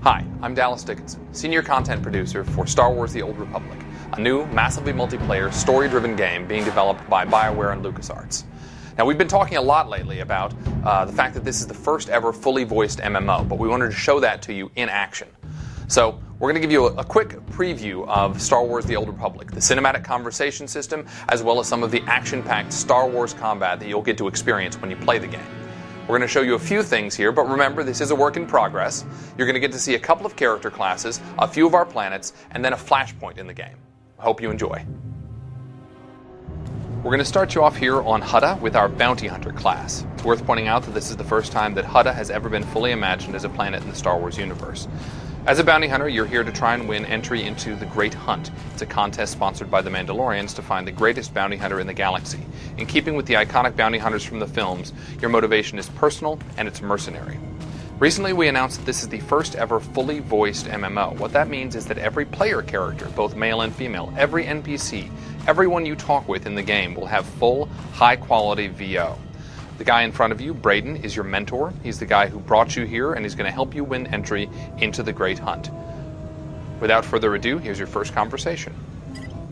Hi, I'm Dallas Dickinson, Senior Content Producer for Star Wars The Old Republic, a new, massively multiplayer, story-driven game being developed by BioWare and LucasArts. Now, we've been talking a lot lately about the fact that this is the first ever fully voiced MMO, but we wanted to show that to you in action. So, we're going to give you a quick preview of Star Wars The Old Republic, the cinematic conversation system, as well as some of the action-packed Star Wars combat that you'll get to experience when you play the game. We're going to show you a few things here, but remember, this is a work in progress. You're going to get to see a couple of character classes, a few of our planets, and then a flashpoint in the game. I hope you enjoy. We're going to start you off here on Hutta with our Bounty Hunter class. It's worth pointing out that this is the first time that Hutta has ever been fully imagined as a planet in the Star Wars universe. As a bounty hunter, you're here to try and win entry into the Great Hunt. It's a contest sponsored by the Mandalorians to find the greatest bounty hunter in the galaxy. In keeping with the iconic bounty hunters from the films, your motivation is personal and it's mercenary. Recently, we announced that this is the first ever fully voiced MMO. What that means is that every player character, both male and female, every NPC, everyone you talk with in the game will have full, high-quality VO. The guy in front of you, Braden, is your mentor. He's the guy who brought you here, and he's going to help you win entry into the Great Hunt. Without further ado, here's your first conversation.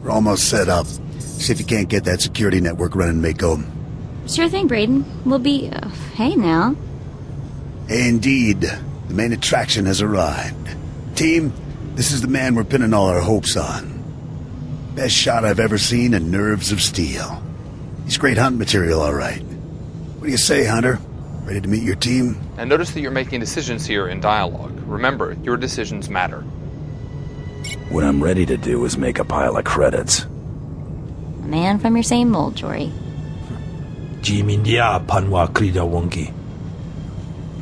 We're almost set up. See if you can't get that security network running, Mako. Sure thing, Braden. We'll be... hey now. Indeed. The main attraction has arrived. Team, this is the man we're pinning all our hopes on. Best shot I've ever seen and nerves of steel. He's great hunt material, all right. What do you say, Hunter? Ready to meet your team? And notice that you're making decisions here in dialogue. Remember, your decisions matter. What I'm ready to do is make a pile of credits. A man from your same mold, Jory.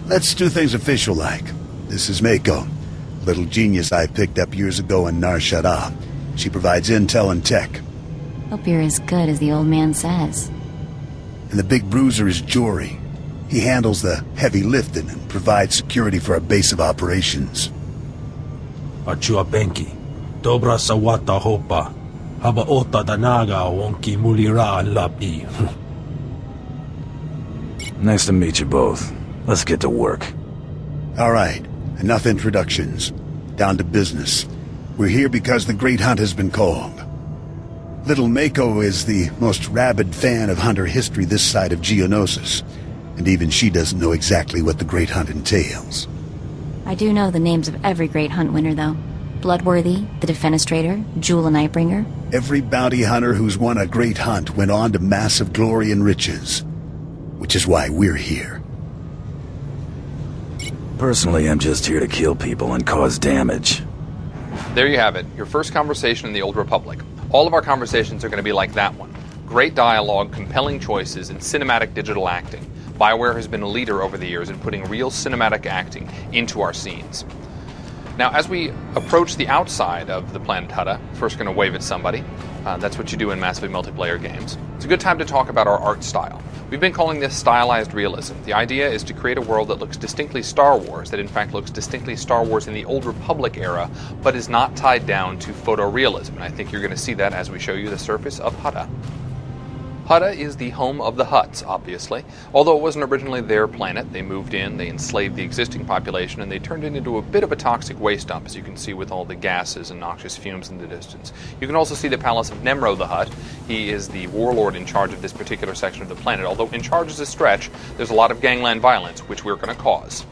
Let's do things official-like. This is Mako, little genius I picked up years ago in Nar Shaddaa. She provides intel and tech. Hope you're as good as the old man says. And the big bruiser is Jory. He handles the heavy lifting and provides security for our base of operations. Achua Benki, Dobra Sawata Hopa, Habaota Danaga Wonki Mulira Lapi. Nice to meet you both. Let's get to work. All right, enough introductions. Down to business. We're here because the Great Hunt has been called. Little Mako is the most rabid fan of hunter history this side of Geonosis, and even she doesn't know exactly what the Great Hunt entails. I do know the names of every Great Hunt winner, though. Bloodworthy, the Defenestrator, Jewel and Nightbringer. Every bounty hunter who's won a Great Hunt went on to massive glory and riches, which is why we're here. Personally, I'm just here to kill people and cause damage. There you have it, your first conversation in the Old Republic. All of our conversations are going to be like that one. Great dialogue, compelling choices, and cinematic digital acting. BioWare has been a leader over the years in putting real cinematic acting into our scenes. Now, as we approach the outside of the planet Hutta, first going to wave at somebody. That's what you do in massively multiplayer games. It's a good time to talk about our art style. We've been calling this stylized realism. The idea is to create a world that looks distinctly Star Wars, that in fact looks distinctly Star Wars in the Old Republic era, but is not tied down to photorealism. And I think you're going to see that as we show you the surface of Hutta. Hutta is the home of the Hutts, obviously. Although it wasn't originally their planet, they moved in, they enslaved the existing population, and they turned it into a bit of a toxic waste dump, as you can see with all the gases and noxious fumes in the distance. You can also see the palace of Nemro the Hutt. He is the warlord in charge of this particular section of the planet. Although in charge is a stretch, there's a lot of gangland violence, which we're going to cause.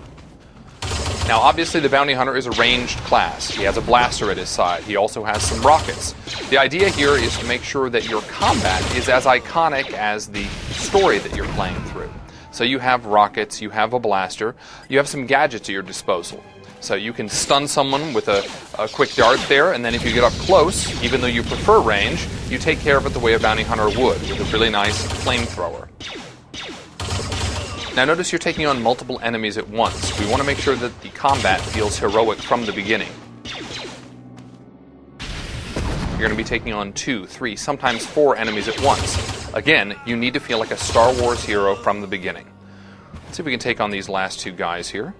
Now, obviously, the bounty hunter is a ranged class. He has a blaster at his side. He also has some rockets. The idea here is to make sure that your combat is as iconic as the story that you're playing through. So you have rockets, you have a blaster, you have some gadgets at your disposal. So you can stun someone with a quick dart there, and then if you get up close, even though you prefer range, you take care of it the way a bounty hunter would, with a really nice flamethrower. Now notice you're taking on multiple enemies at once. We want to make sure that the combat feels heroic from the beginning. You're going to be taking on 2, 3, sometimes 4 enemies at once. Again, you need to feel like a Star Wars hero from the beginning. Let's see if we can take on these last 2 guys here.